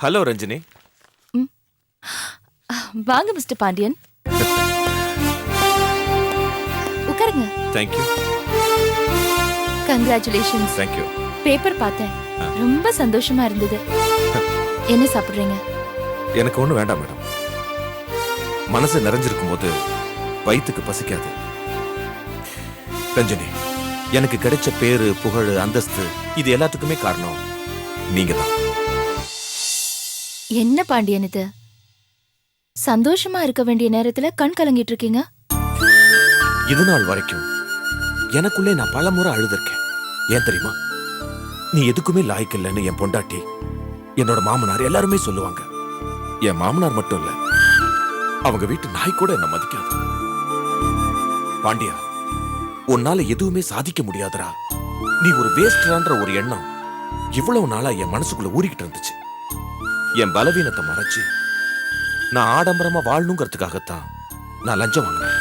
Hello Ranjini. வாங்க mister Pandian, உட்காருங்க. Thank you. Congratulations. Thank you. Paper பார்த்தேன், ரொம்ப சந்தோஷமா இருந்தது. என்ன சாப்பிடுறீங்க? எனக்கு ஒன்றும் வேண்டாம் மேடம். மனசு நிறைஞ்சிருக்கும் போது வயிற்றுக்கு பசிக்காது. ரஞ்சினி, எனக்கு கிடைச்ச பேரு, புகழ், அந்தஸ்து இது எல்லாத்துக்குமே காரணம் நீங்க தான். என்ன பாண்டியன் இது? சந்தோஷமா இருக்க வேண்டிய நேரத்துல கண் கலங்கிட்டு இருக்கீங்க. இது நாள் வரைக்கும் எனக்குள்ளே நான் பல முறை அழுதுருக்கேன். ஏன் தெரியுமா? நீ எதுக்குமே லாய்க்கு இல்லைன்னு என் பொண்டாட்டி, என்னோட மாமனார் எல்லாருமே சொல்லுவாங்க. என் மாமனார் மட்டும் இல்ல, அவங்க வீட்டு நாய் கூட என்ன மதிக்காது. பாண்டியா, உன்னால எதுவுமே சாதிக்க முடியாதரா, நீ ஒரு வேஸ்டரான்ற ஒரு எண்ணம் இவ்வளவு நாளா என் மனசுக்குள்ள ஊறிக்கிட்டு இருந்துச்சு. என் பலவீனத்தை மறைச்சு நான் ஆடம்பரமா வாழணுங்கிறதுக்காகத்தான் நான் லஞ்சம் வாங்கினேன்.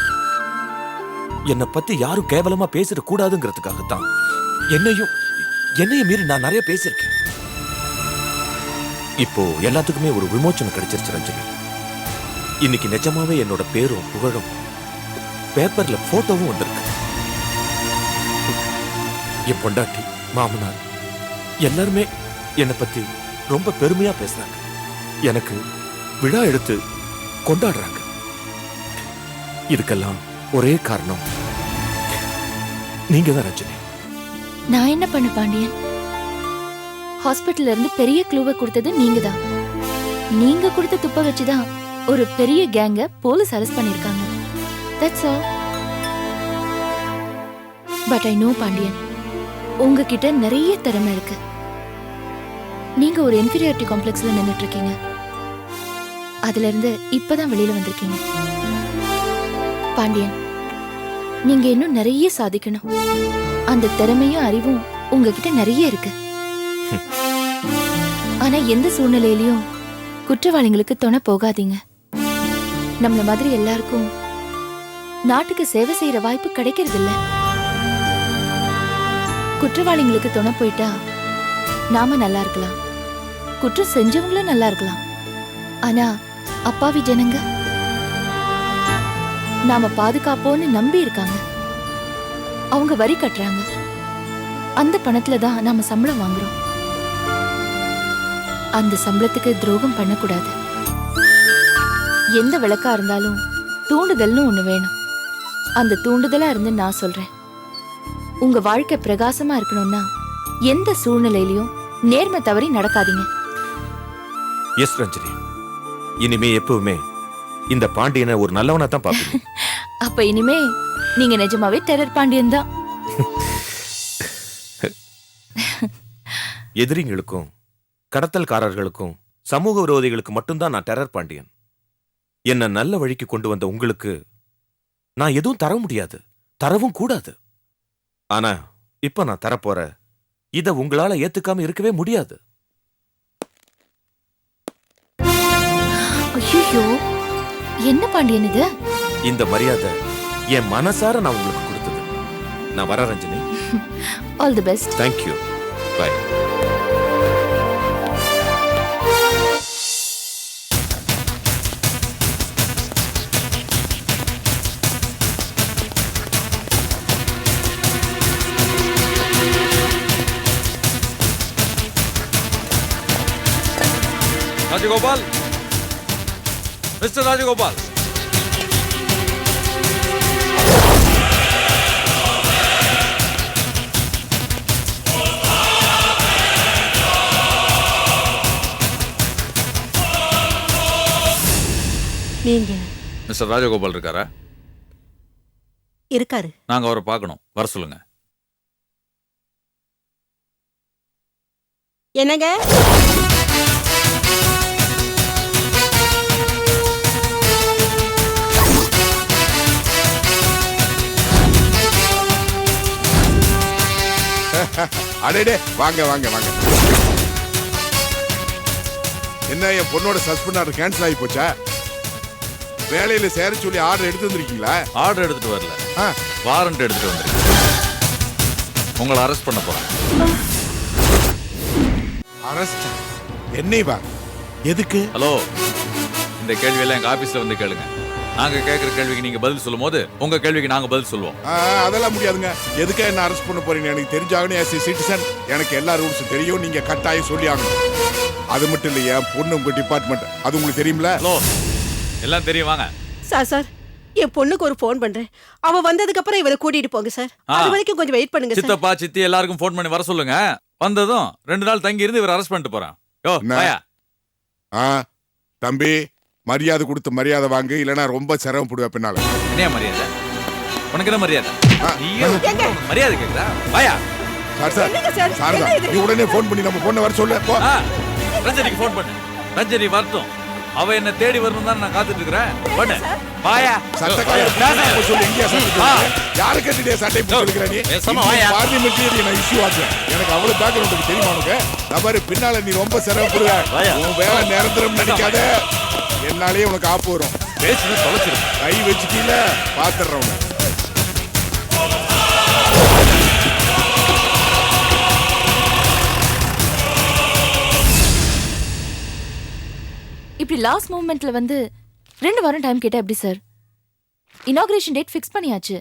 என்னை பத்தி யாரும் கேவலமா பேசிட கூடாதுங்கிறதுக்காகத்தான் என்னையும் மீறி நான் நிறைய பேசியிருக்கேன். இப்போ எல்லாத்துக்குமே ஒரு விமோச்சனம் கிடைச்சிருச்சு ரஞ்சனி. இன்னைக்கு நிஜமாவே என்னோட பேரும் புகழும் பேப்பர்ல போட்டோவும் வந்திருக்கு. என் பொண்டாட்டி, மாமனார் எல்லாருமே என்னை பத்தி ரொம்ப பெருமையா பேசுறாங்க. எனக்கு விழா எடுத்து கொண்டாடுறாங்க. இதுக்கெல்லாம் ஒரே காரணம் நீங்க தான் ரஞ்சனி. நான் என்ன பண்ண பாண்டியன்? ஹாஸ்பிட்டல்ல இருந்து பெரிய க்ளூவை கொடுத்தது நீங்க தான். நீங்க கொடுத்த துப்ப வச்சுதான் ஒரு பெரிய கேங்க போலீஸ் அரெஸ்ட் பண்ணிருக்காங்க. That's all. But I know Pandian, உங்ககிட்ட நிறைய திறமை இருக்கு. நீங்க ஒரு இன்ஃபீரியாரிட்டி காம்ப்ளெக்ஸ்ல நின்னுட்டு இருக்கீங்க. அதுல இருந்து இப்பதான் வெளியில வந்திருக்கீங்க. பாண்டியன், நீங்க இன்னும் நிறைய சாதிக்கணும். அந்த திறமையும் அறிவும் உங்ககிட்ட நிறைய இருக்கு. ஆனா எந்த சூழ்நிலையிலயும் குற்றவாளிகளுக்கு துணை போகாதீங்க. நம்மள மாதிரி எல்லாருக்கும் நாட்டுக்கு சேவை செய்யற வாய்ப்பு கிடைக்கிறது இல்ல. குற்றவாளிகளுக்கு துணை போயிட்டா நாம நல்லா இருக்கலாம், குற்றம் செஞ்சவங்களும் நல்லா இருக்கலாம். ஆனா அப்பாவி ஜனங்க நாம பாதுகாப்போன்னு நம்பி இருக்காங்க. அவங்க வரி கட்டுறாங்க. அந்த பணத்துல தான் நாம சம்பளம் வாங்குறோம். அந்த சம்பளத்துக்கு துரோகம் பண்ணக்கூடாது. எந்த விளக்கா இருந்தாலும் தூண்டுதல்னு ஒண்ணு வேணும். அந்த தூண்டுதலா இருந்து நான் சொல்றேன், உங்க வாழ்க்கை பிரகாசமா இருக்கணும்னா எந்த சூழ்நிலையிலையும் நேர்மை தவறி நடக்காதீங்க. எஸ் ரஞ்சனி, இனிமே எப்பவுமே இந்த பாண்டியனை ஒரு நல்லவனா தான் பாப்பீங்க. அப்ப இனிமே நீங்க நிஜமாவே டெரர் பாண்டியன் தான். எதிரிங்களுக்கும் கடத்தல்காரர்களுக்கும் சமூக விரோதிகளுக்கு மட்டும்தான் நான் டெரர் பாண்டியன். என்ன நல்ல வழிக்கு கொண்டு வந்த உங்களுக்கு நான் எதுவும் தர முடியாது, தரவும் கூடாது. ஆனா இப்ப நான் தரப்போற இத உங்களால ஏத்துக்காம இருக்கவே முடியாது. ஐயோ, என்ன பாண்டியன் இது? இந்த மரியாதை என் மனசார நான் உங்களுக்கு கொடுத்தது. நான் வர Ranjani. All the best. Thank you. Bye. Rajagopal, mister Rajagopal, நீங்க மிஸ்டர் ராஜகோபால் இருக்காரா? இருக்காரு. நாங்க அவரை பார்க்கணும், வர சொல்லுங்க. என்னங்க? அடேடே, வாங்க வாங்க வாங்க. என்ன, என் பொண்ணோட சஸ்பெண்ட் ஆர்டர் கேன்சல் ஆகி போச்சா? வேலையில சேர சொல்லி ஆர்டர் எடுத்து வந்திருக்கீங்களா? ஆர்டர் எடுத்துட்டு வரல, வாரண்ட் எடுத்துட்டு வந்திருக்கீங்க. உங்களை அரெஸ்ட் பண்ண போறேன். அரஸ்ட்? என்னை வா, எதுக்கு? ஹலோ, இந்த கேள்வியெல்லாம் எங்க ஆபீஸ்ல வந்து கேளுங்க. நாங்க கேட்கிற கேள்விக்கு நீங்க பதில் சொல்லும் போது உங்க கேள்விக்கு நாங்க பதில் சொல்லுவோம். அதெல்லாம் முடியாதுங்க. எதுக்கு என்ன அரெஸ்ட் பண்ண போறீங்க எனக்கு தெரிஞ்சாகணும். as a citizen எனக்கு எல்லா ரூல்ஸும் தெரியும். நீங்க கட்டாயம் சொல்லி ஆகணும். அது மட்டும் இல்லையா, பொண்ணு உங்க டிபார்ட்மெண்ட், அது உங்களுக்கு தெரியும்ல? ஹலோ, எல்லாம் தெரியும், வாங்க. சார் என் பொண்ணுக்கு ஒரு ஃபோன் பண்றேன். அவ வந்ததுக்கு அப்புறம் இவரை கூட்டிட்டு போங்க சார். அது வரைக்கும் கொஞ்சம் வெயிட் பண்ணுங்க சார். சித்தப்பா சித்தி எல்லாருக்கும் ஃபோன் பண்ணி வர சொல்லுங்க. வந்ததும் 2 நாள் தங்கி இருந்து இவர் அரெஸ்ட் பண்ணிட்டு போறேன். யோ வாயா. தம்பி, மரியாதை கொடுத்து மரியாதை வாங்கு, இல்லனா ரொம்ப சிரமப்படுவேன் பின்னால. என்ன மரியாதை? உனக்கு என்ன மரியாதை? நீயே மரியாதை கேக்குதா? வாயா. சார் நீ உடனே ஃபோன் பண்ணி நம்ம பொண்ணை வர சொல்லு. போ. ரஞ்சனிக்கு ஃபோன் பண்ணு. ரஞ்சனி வரட்டும். அவ என்ன தேடி வரணும் தான் நான் காத்துட்டு இருக்கிறேன். பண்ணு. வாயா. சட்டக்காரர் சொல்லு. இங்க யாரை கேட்டுட்டே சட்டை போட்டுக்கிற நீ? பார்லிமெண்ட்ல நான் இஷ்யூ ஆச்சேன். எனக்கு அவ்வளவு பேக்ரவுண்ட் தெரியுமா உனக்கு? நபர் பின்னால நீ ரொம்ப சிரமப்படுவ. உன் வேலை நிரந்தரம் நினைக்காத. என்னாலே உனக்கு ஆப்பு வரும். பேசுறது தொலைச்சிரு. கை வச்சுட்டீல பாத்துறேன். இப்படி லாஸ்ட் மூமெண்ட்ல வந்து 2 வாரம் டைம் கேட்டா எப்படி சார்? இனாகிரேஷன் டேட் ஃபிக்ஸ் பண்ணியாச்சு.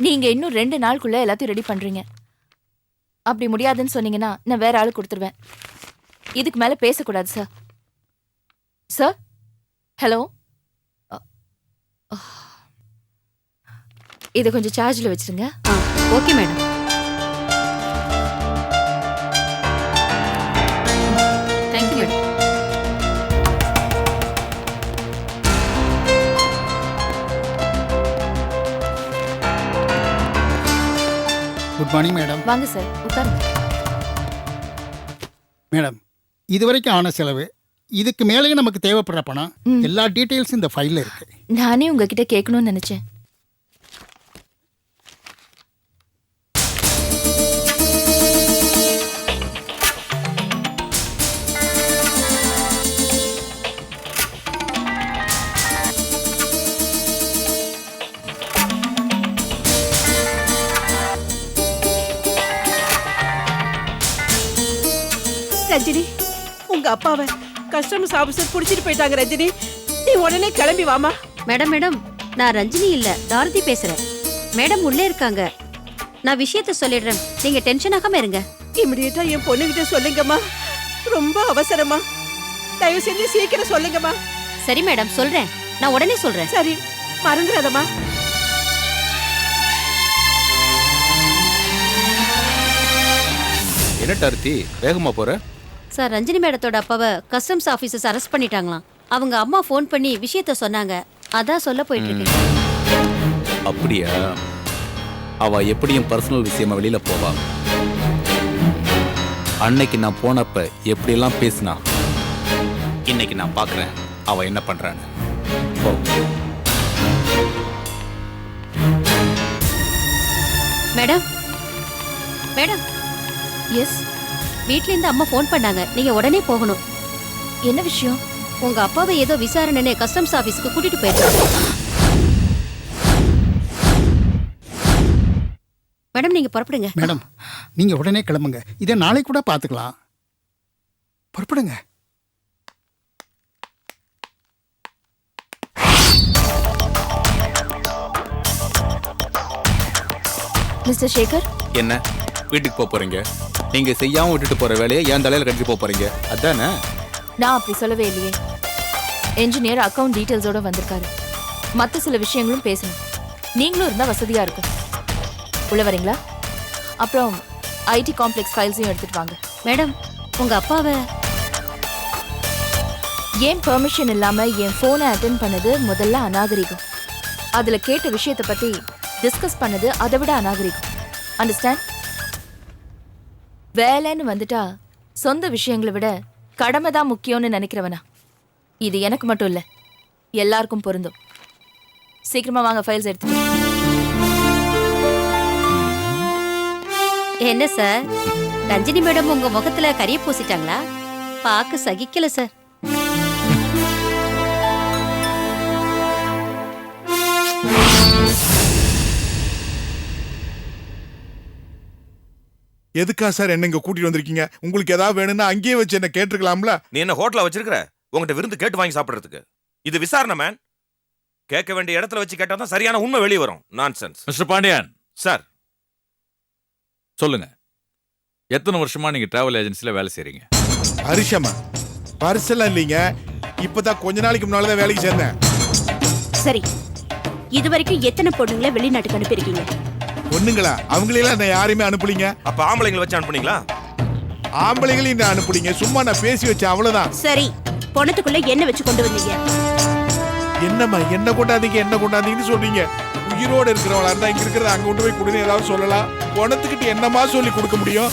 நீங்க இன்னும் 2 நாளுக்குள்ள எல்லாத்தையும் ரெடி பண்றீங்க. அப்படி முடியாதுன்னு சொன்னீங்கன்னா நான் வேற ஆளு கொடுத்துருவேன். இதுக்கு மேல பேசக்கூடாது சார். சார், ஹலோ, இதை கொஞ்சம் சார்ஜில் வச்சிருங்க. Okay madam. Thank you madam. Good morning madam. வாங்க சார், உட்காருங்க. மேடம், இதுவரைக்கும் ஆன செலவு, இதுக்கு மேலேயும் நமக்கு தேவைப்படுற பணம், எல்லா டீட்டெயில்ஸும் இந்த ஃபைலில் இருக்கு. நானே உங்ககிட்ட கேட்கணும்னு நினைச்சேன். ரஞ்சினி, உங்க அப்பாவை கஸ்டமர்ஸ் ஆபீசர் புடிச்சிட்டு போயிட்டாங்க. ரஞ்சினி, நீ உடனே கிளம்பி வாமா. மேடம் நான் ரஞ்சினி இல்ல, தாரதி பேசுறேன். மேடம் உள்ளே இருக்காங்க. நான் விஷயத்த சொல்லிடுறேன், நீங்க டென்ஷன் ஆகாம இருங்க. இமிடியேட்டா என் பொண்ணுகிட்ட சொல்லுங்கம்மா. ரொம்ப அவசரமா. தயவு செஞ்சு சீக்கிரம் சொல்லுங்கம்மா. சரி மேடம், சொல்றேன். நான் உடனே சொல்றேன். சரி, மறந்துடாதம்மா. என்ன டார்த்தி, வேகமா போற? சார், ரஞ்சினி மேடத்தோட அப்பாவை கஸ்டம்ஸ் ஆபீசர்ஸ் அரெஸ்ட் பண்ணிட்டாங்களாம். அவங்க அம்மா ஃபோன் பண்ணி விஷயத்த சொன்னாங்க. அதான் சொல்ல போயிட்டு இருக்கேன். அப்படியா? அவ எப்படியும் பர்சனல் விஷயமா வெளியில போவா. அன்னைக்கு நான் போனப்ப எப்படியெல்லாம் பேசினா, இன்னைக்கு நான் பாக்குறேன் அவ என்ன பண்றான்னு. மேடம் மேடம் எஸ், வீட்ல இருந்து அம்மா ஃபோன் பண்ணாங்க. நீங்க உடனே போகணும். என்ன விஷயம்? உங்க அப்பாவை ஏதோ விசாரணைன்னு கஸ்டம்ஸ் ஆபீஸ்க்கு கூட்டிட்டு போயிருக்காங்க. மேடம், நீங்க புறப்படுங்க. மேடம், நீங்க உடனே கிளம்புங்க. இதை நாளைக்கு கூட பார்த்துக்கலாம். புறப்படுங்க. மிஸ்டர் சேகர், என்ன வீட்டுக்கு போறீங்க? நீங்க செய்யாம விட்டுட்டு போற வேலையை என் தலையில கட்டிட்டு போறீங்க, அதானே? நான் அப்படி சொல்லவே இல்லையே. என்ஜினியர் அக்கவுண்ட் டீடைல்ஸோட வந்திருக்காரு. மற்ற சில விஷயங்களும் பேசணும். நீங்களும் இருந்தா வசதியா இருக்கும். உள்ள வரீங்களா? அப்புறம் ஐடி காம்ப்ளெக்ஸ் ஃபைல்ஸையும் எடுத்துட்டு வாங்க. மேடம், உங்க அப்பாவை ஏன் பெர்மிஷன் இல்லாம என் போனை அட்டென்ட் பண்ணது முதல்ல அநாகரிகம். அதுல கேட்ட விஷயத்தை பத்தி டிஸ்கஸ் பண்ணது அதை விட அநாகரிகம். அண்டர்ஸ்டாண்ட்? வேலைன்னு வந்துட்டா சொந்த விஷயங்களை விட கடமை தான் முக்கியம்னு நினைக்கிறவனா? இது எனக்கு மட்டும் இல்ல, எல்லாருக்கும் பொருந்தும். சீக்கிரமா வாங்க, ஃபைல்ஸ் எடுத்துட்டு. என்ன சார், ரஞ்சினி மேடம் உங்க முகத்துல கரிய பூசிட்டாங்களா? பார்க்க சகிக்கல சார். எதுக்கா சார் என்ன இங்க கூட்டிட்டு வந்திருக்கீங்க? உங்களுக்கு ஏதாவது வேணும்னா அங்கேயே வச்சு என்ன கேட்டிருக்கலாம்ல. நீ என்ன ஹோட்டல்ல வச்சிருக்கிற? உங்ககிட்ட விருந்து கேட்டு வாங்கி சாப்பிடுறதுக்கு? இது விசாரணை மேன். கேட்க வேண்டிய இடத்துல வச்சு கேட்டா தான் சரியான உண்மை வெளியே வரும். நான்சென்ஸ். மிஸ்டர் பாண்டியன் சார், சொல்லுங்க, எத்தனை வருஷமா நீங்க டிராவல் ஏஜென்சில வேலை செய்றீங்க? ஹரிஷமா பர்செல்லாம் இல்லைங்க. இப்பதான் கொஞ்ச நாளைக்கு முன்னாலதான் வேலைக்கு சேர்ந்தேன். சரி, இது வரைக்கும் எத்தனை பொண்ணுங்களை வெளிநாட்டுக்கு அனுப்பியிருக்கீங்க? பொண்ணுங்களா? அவங்களெல்லாம் நான் யாரையுமே அனுப்பலீங்க. அப்ப ஆம்பளைங்களை வச்சு அனுப்புனீங்களா? ஆம்பளைகளையும் நான் அனுப்புலீங்க. சும்மா நான் பேசி வச்சேன், அவ்வளவுதான். சரி, பொணத்துக்குள்ள என்ன வச்சு கொண்டு வந்தீங்க? என்னம்மா என்ன கொண்டாந்தீங்கன்னு சொல்றீங்க? உயிரோடு இருக்கிறவளா இருந்தா இங்க இருக்கிறத அங்க கொண்டு போய் கொடுன்னு ஏதாவது சொல்லலாம். பணத்துக்கிட்ட என்னமா சொல்லி கொடுக்க முடியும்?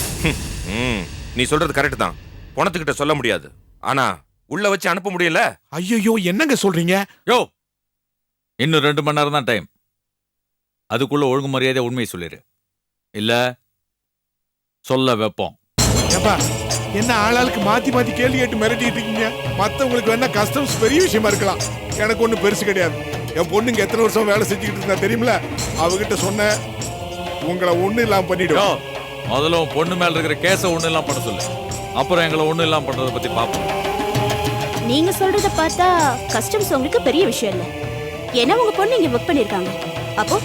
நீ சொல்றது கரெக்ட் தான். பணத்துக்கிட்ட சொல்ல முடியாது. ஆனா உள்ள வச்சு அனுப்ப முடியல. ஐயோ என்னங்க சொல்றீங்க? யோ, இன்னும் 2 மணி நேரம் தான் டைம். அதுக்குள்ள ஒழுங்கு மரியாதை உண்மையை சொல்லிடு, இல்ல சொல்ல வைப்போம். ஏப்பா என்ன ஆளாளுக்கு மாத்தி மாத்தி கேள்வி கேட்டு மிரட்டிட்டு இருக்கீங்க? மத்தவங்களுக்கு வேணா கஸ்டம்ஸ் பெரிய விஷயமா இருக்கலாம், எனக்கு ஒண்ணு பெருசு கிடையாது. என் பொண்ணுங்க எத்தனை வருஷம் வேலை செஞ்சுக்கிட்டு இருந்தா தெரியுமில? அவகிட்ட சொன்ன உங்களை ஒண்ணு இல்லாம யோ, பண்ணிடும். முதல்ல உன் பொண்ணு மேல இருக்கிற கேஸ ஒண்ணு இல்லாம பண்ண சொல்லு. அப்புறம் எங்களை ஒண்ணு இல்லாம பண்றதை பத்தி பாப்போம். நீங்க சொல்றத பார்த்தா கஸ்டம்ஸ் உங்களுக்கு பெரிய விஷயம் இல்ல. ஏன்னா உங்க பொண்ணு இங்க ஒர்க் பண்ணிருக்காங்க. அப்போ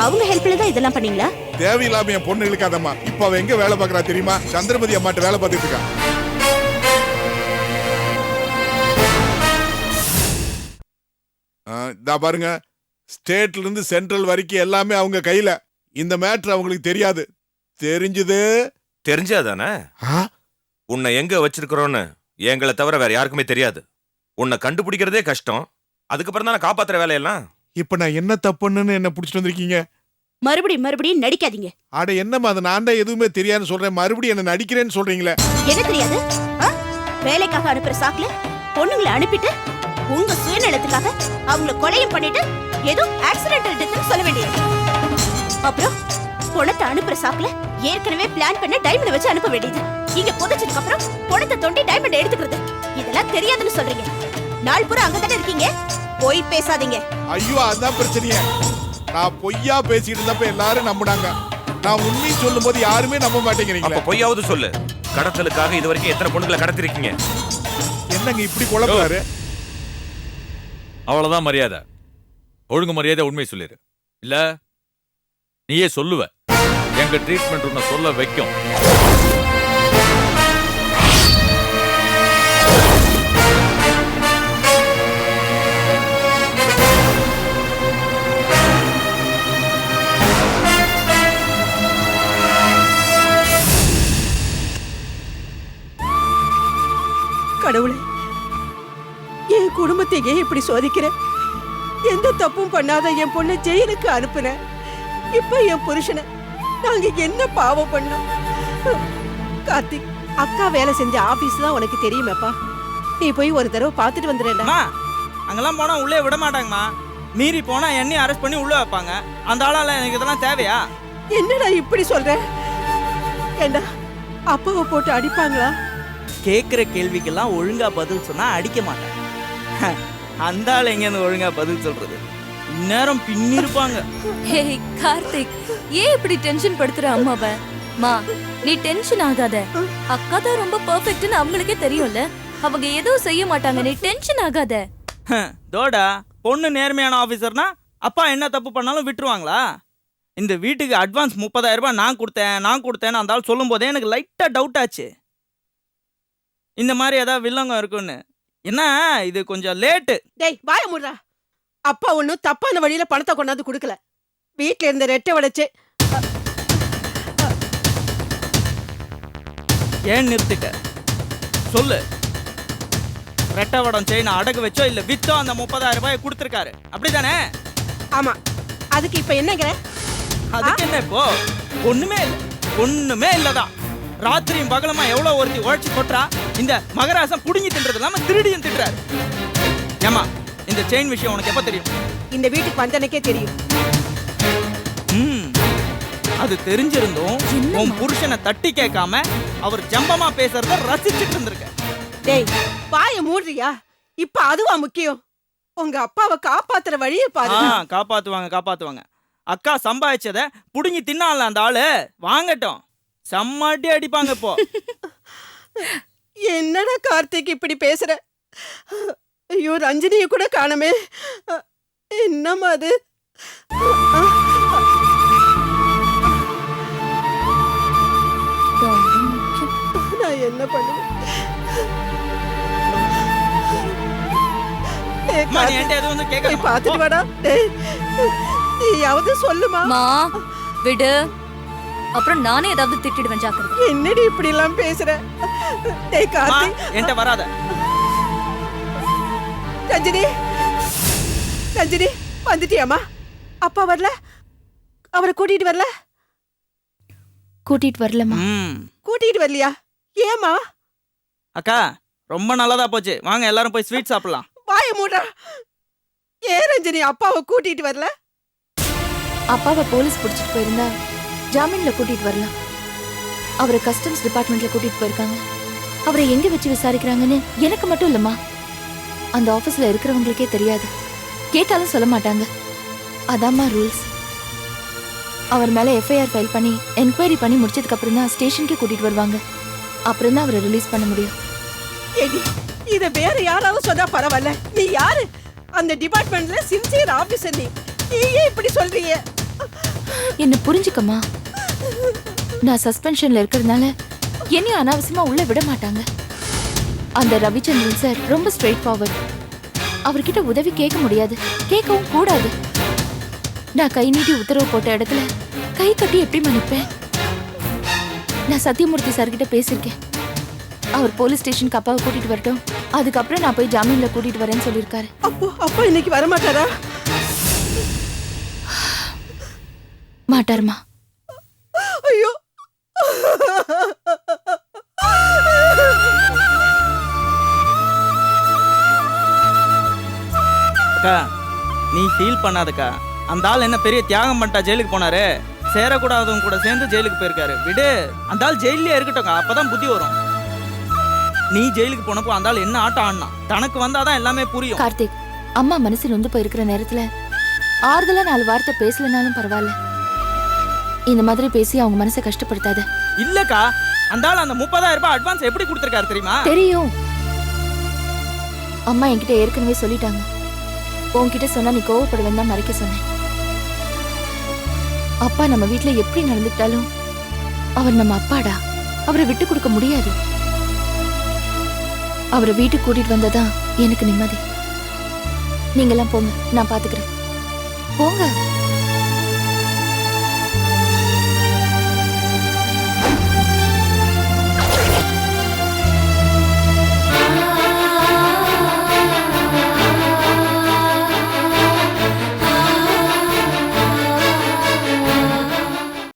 அவங்க ஹெல்ப்ல தான் இதெல்லாம் பண்ணீங்களா? தேவையில்லாம என் பொண்ணு இழுக்காதம்மா. இப்ப அவ எங்க வேலை பாக்குறா தெரியுமா? சந்திரமதி அம்மாட்ட வேலை பார்த்துட்டு இருக்கா. இதா பாருங்க, ஸ்டேட்ல இருந்து சென்ட்ரல் வரைக்கும் எல்லாமே அவங்க கையில. இந்த மேட்ரு அவங்களுக்கு தெரியாது. தெரிஞ்சது தெரிஞ்சாதானே உன்னை எங்க வச்சிருக்கிறோன்னு எங்களை தவிர வேற யாருக்குமே தெரியாது. உன்னை கண்டுபிடிக்கிறதே கஷ்டம். அதுக்கப்புறம் தானே காப்பாத்துற வேலையெல்லாம். இப்ப நான் என்ன தப்புன்னு என்ன புடிச்சிட்டு வந்திருக்கீங்க? மறுபடியும் நடிக்காதீங்க. அட என்னம்மா, அது நான் தான் எதுவுமே தெரியாதுன்னு சொல்றேன். மறுபடியும் என்ன நடிக்கிறேன்னு சொல்றீங்களே. என்ன தெரியாது? வேலைக்காக அனுப்புற சாக்குல பொண்ணுங்களை அனுப்பிட்டு உங்க சுயநலத்துக்காக அவங்கள கொலையும் பண்ணிட்டு ஏதோ ஆக்சிடென்டல் டெத்னு சொல்ல வேண்டியது. அப்புறம் பொணத்தை அனுப்புற சாக்குல ஏற்கனவே பிளான் பண்ண டைமண்ட் வச்சு அனுப்ப வேண்டியது. இங்க புதைச்சதுக்கு அப்புறம் பொணத்தை தோண்டி டைமண்ட் எடுத்துக்கிறது. இதெல்லாம் தெரியாதுன்னு சொல்றீங்க. நாள் பூரா அங்கதானே இருக்கீங்க, போய் பேசாதீங்க. ஐயோ அதான் பிரச்சனையே. நான் பொய்யா பேசிட்டு இருந்தப்ப எல்லாரும் நம்பினாங்க. நான் உண்மையை சொல்லும் போது யாருமே நம்ப மாட்டேங்கிறீங்க. அப்ப பொய்யாவது சொல்லு. கடத்தலுக்காக இது வரைக்கும் எத்தனை பொண்ணுகளை கடத்திருக்கீங்க? என்னங்க இப்படி குழப்பறாரு? அவ்வளவுதான் மரியாதை. ஒழுங்கு மரியாதை உண்மையை சொல்லிடு, இல்ல நீயே சொல்லுவ. எங்க ட்ரீட்மெண்ட் உன்னை சொல்ல வைக்கும். கடவுளே, என் குடும்பத்தை ஏன் இப்படி சோதிக்கிற? எந்த தப்பும் பண்ணாத என் பொண்ணை ஜெயிலுக்கு அனுப்புன. இப்ப என் புருஷனை நாங்க என்ன பாவம் பண்ணோம்? கார்த்திக், அக்கா வேலை செஞ்ச ஆபீஸ் தான் உனக்கு தெரியுமேப்பா. நீ போய் ஒரு தடவை பார்த்துட்டு வந்துடுறேன்டா. அங்கெல்லாம் போனா உள்ளே விட மாட்டாங்கம்மா. மீறி போனா என்னையும் அரெஸ்ட் பண்ணி உள்ள வைப்பாங்க. அந்த ஆளால எனக்கு இதெல்லாம் தேவையா? என்னடா இப்படி சொல்ற? ஏண்டா அப்பாவை போட்டு அடிப்பாங்களா? கேட்குற கேள்விக்கெல்லாம் ஒழுங்கா பதில் சொன்னா அடிக்க மாட்டேன். அந்த ஆள் எங்கேருந்து ஒழுங்கா பதில் சொல்றது? இந்நேரம் பின்னிருப்பாங்க. ஹே கார்த்திக், ஏன் இப்படி டென்ஷன் படுத்துற அம்மாவை? மா, நீ டென்ஷன் ஆகாத. அக்கா தான் ரொம்ப பெர்ஃபெக்ட்னு அவங்களுக்கே தெரியும்ல. அவங்க எதுவும் செய்ய மாட்டாங்க, நீ டென்ஷன் ஆகாத. தோடா, பொண்ணு நேர்மையான ஆபீசர்னா அப்பா என்ன தப்பு பண்ணாலும் விட்டுருவாங்களா? இந்த வீட்டுக்கு அட்வான்ஸ் 30,000 ரூபாய் நான் கொடுத்தேன்னு அந்த ஆள் சொல்லும் போதே எனக்கு லைட்டா டவுட் ஆச்சு. இந்த மாதிரி ஏதாவது வில்லங்கம் இருக்குன்னு. என்ன இது கொஞ்சம் லேட்டு. டேய் வாய மூடுடா. அப்பா ஒன்னும் தப்பான வழியில பணத்தை கொண்டாந்து கொடுக்கல. வீட்டுல இருந்த ரெட்டை வளைச்சு ஏன் நிறுத்திட்ட? சொல்லு. ரெட்டவடம் செயினை அடகு வச்சோ இல்ல வித்தோ அந்த 30,000 ரூபாயை கொடுத்துருக்காரு, அப்படிதானே? ஆமா. அதுக்கு இப்ப என்னங்கிற? அதுக்கு என்ன இப்போ? ஒண்ணுமே இல்லதான். ராத்திரியும் பகலமா எவ்வளவு ஒருத்தி உழைச்சி கொட்டுறா. இந்த மகராசம் புடுங்கி தின்றது இல்லாம திருடியும் திட்டுறாரு. ஏமா, இந்த செயின் விஷயம் உனக்கு எப்ப தெரியும்? இந்த வீட்டுக்கு வந்தனக்கே தெரியும். அது தெரிஞ்சிருந்தும் உன் புருஷனை தட்டி கேட்காம அவர் ஜம்பமா பேசுறத ரசிச்சுட்டு இருந்திருக்க. டேய் வாய மூடுறியா? இப்ப அதுவா முக்கியம்? உங்க அப்பாவை காப்பாத்துற வழியை பாரு. காப்பாத்துவாங்க. அக்கா சம்பாதிச்சத புடுங்கி தின்னால அந்த ஆளு வாங்கட்டும். செம்மாட்டி அடிப்பாங்க இப்போ. என்னடா கார்த்திக் இப்படி பேசுற? ஐயோ, ரஞ்சினியை கூட காணமே. என்னம்மா அது? நான் என்ன பண்ணுவேன்? ஏய், அம்மா, நீ கார்த்திக், என்கிட்ட எதுவும் வந்து போய் கேட்காத. பார்த்துட்டு வாடா. டேய், நீயாவது சொல்லுமா. மா விடு, அப்புறம் நானே ஏதாவது திட்டிடுவேன், ஜாக்கிரதை. என்னடி இப்படி எல்லாம் பேசுற? டேய் அம்மா, கார்த்திக். என்கிட்ட வராத. ரஞ்சினி, ரஞ்சினி, வந்துட்டியாமா? அப்பா வரல? அவரை கூட்டிட்டு வரல? கூட்டிட்டு வரலமா. ம். கூட்டிட்டு வரலையா? ஏமா? அக்கா, ரொம்ப நல்லதா போச்சு. வாங்க எல்லாரும் போய் ஸ்வீட் சாப்பிடலாம். வாய மூடா. ஏன் ரஞ்சினி அப்பாவை கூட்டிட்டு வரல? அப்பாவை போலீஸ் பிடிச்சிட்டு போயிருந்தா ஜாமீன்ல கூட்டிட்டு வரலாம். அவரை கஸ்டம்ஸ் டிபார்ட்மெண்ட்ல கூட்டிட்டு போயிருக்காங்க. அவரை எங்க வச்சு விசாரிக்கிறாங்கன்னு எனக்கு மட்டும் இல்லம்மா, அந்த ஆபீஸ்ல இருக்கிறவங்களுக்கே தெரியாது. கேட்டாலும் சொல்ல மாட்டாங்க. அதாம்மா ரூல்ஸ். அவர் மேல எஃப்ஐஆர் ஃபைல் பண்ணி என்கொயரி பண்ணி முடிச்சதுக்கு அப்புறம் தான் ஸ்டேஷனுக்கே கூட்டிட்டு வருவாங்க. அப்புறம் தான் அவரை ரிலீஸ் பண்ண முடியும். ஏடி, இத வேற யாராவது சொன்னா பரவாயில்ல. நீ யாரு? அந்த டிபார்ட்மெண்ட்ல சின்சியர் ஆபீசர். நீயே இப்படி சொல்றீங்க? என்ன புரிஞ்சுக்கம்மா. நான் சஸ்பென்ஷன்ல இருக்கிறதுனால என்னையும் அனாவசியமா உள்ள விட மாட்டாங்க. அந்த ரவிச்சந்திரன் சார் ரொம்ப ஸ்ட்ரெயிட் ஃபார்வர்ட். அவர்கிட்ட உதவி கேட்க முடியாது, கேட்கவும் கூடாது. நான் கை நீட்டி உத்தரவு போட்ட இடத்துல கை கட்டி எப்படி மன்னிப்பேன்? நான் சத்தியமூர்த்தி சார் கிட்ட பேசியிருக்கேன். அவர் போலீஸ் ஸ்டேஷனுக்கு அப்பாவை கூட்டிட்டு வரட்டும், அதுக்கப்புறம் நான் போய் ஜாமீன்ல கூட்டிட்டு வரேன்னு சொல்லியிருக்காரு. அப்போ அப்பா இன்னைக்கு வர மாட்டாரா? மாட்டாருமா. ஐயோ, அக்கா, நீ ஃபீல் பண்ணாதக்கா. அந்த ஆள் என்ன பெரிய தியாகம் பண்ணிட்டா ஜெயிலுக்கு போனாரு. சேரக்கூடாதவங்க கூட சேர்ந்து ஜெயிலுக்கு போயிருக்காரு. விடு, அந்த ஆள் ஜெயிலே இருக்கட்டும். அப்பதான் புத்தி வரும். நீ ஜெயிலுக்கு போனப்போ அந்த ஆள் என்ன ஆட்டம் ஆடினா, தனக்கு வந்தாதான் எல்லாமே புரியும். கார்த்திக், அம்மா மனசு நொந்து போயிருக்கிற நேரத்துல ஆறுதலா 4 வார்த்தை பேசலனாலும் பரவாயில்ல. இந்த மாதிரி பேசி அவங்க மனசை கஷ்டப்படுத்தாத. இல்லக்கா, அந்த ஆள் அந்த 30,000 ரூபாய் அட்வான்ஸ் எப்படி கொடுத்திருக்காரு தெரியுமா? தெரியும். அம்மா என்கிட்ட ஏற்கனவே சொல்லிட்டாங்க. உன்கிட்ட சொன்னா நீ கோவப்படுவேன் தான் மறைக்க சொன்னேன். அப்பா நம்ம வீட்ல எப்படி நடந்துட்டாலும் அவர் நம்ம அப்பாடா. அவரை விட்டு கொடுக்க முடியாது. அவரை வீட்டுக்கு கூட்டிட்டு வந்தாதான் எனக்கு நிம்மதி. நீங்கெல்லாம் போங்க, நான் பாத்துக்கிறேன். போங்க.